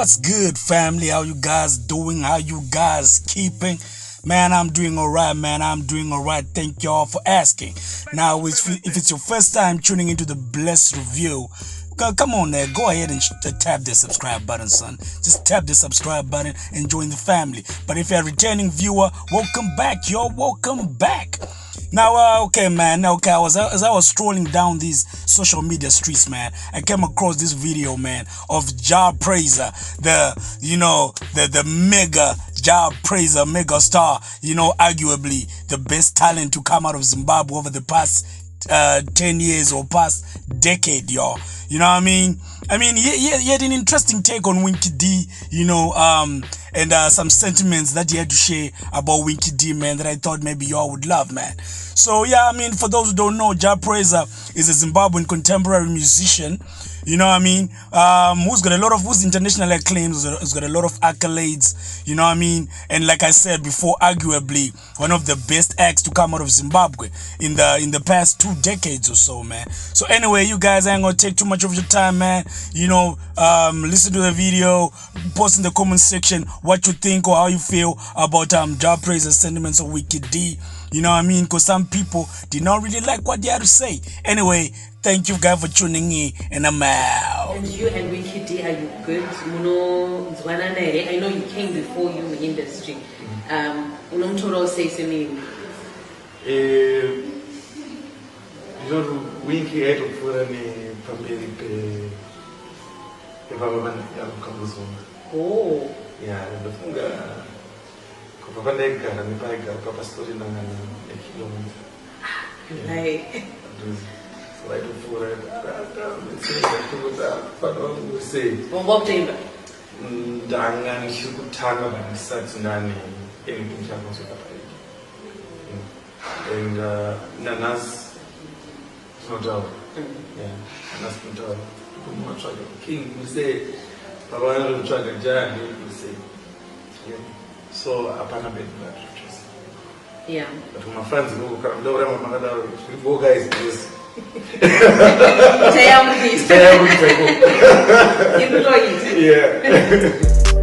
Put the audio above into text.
What's good, family? How you guys doing? How you guys keeping? Man, I'm doing alright, man. I'm doing alright. Thank y'all for asking. Now, if it's your first time tuning into the Blessed Review, come on there. Go ahead and tap the subscribe button, son. Just tap the subscribe button and join the family. But if you're a returning viewer, welcome back, y'all. Welcome back. Now, okay, man. Okay, as I was strolling down these social media streets, man, I came across this video, man, of Jah Prayzer, the mega Jah Prayzer, mega star. Arguably the best talent to come out of Zimbabwe over the past 10 years or past decade, y'all. You know what I mean? He had an interesting take on Winky D, and some sentiments that he had to share about Winky D, man, that I thought maybe y'all would love, man. So, yeah, for those who don't know, Jah Prayzer is a Zimbabwean contemporary musician, who's international acclaims, who's got a lot of accolades, and like I said before, arguably one of the best acts to come out of Zimbabwe in the past 2 decades or so, man. So anyway, you guys, I ain't gonna take too much of your time, man. Listen to the video, post in the comment section what you think or how you feel about Jah Prayzer's sentiments of Winky D. Because some people did not really like what they had to say. Anyway, thank you guys for tuning in, and I'm out. And you and Winky D, are you good? I know you came before you in the industry. Say to me. Winky had to put any public Oh. Yeah, the Papa Nega, and Papa story na Like. So I do for it. But say, what day? Dangan, she could tag up and start to nanny anything happens with that. And Nanas, it's not out. Yeah, Nanas not out. King, we say, Papa will try to jam, we say. So I can't be that. Yeah. But my friends go guys, please. Say I'm Yeah.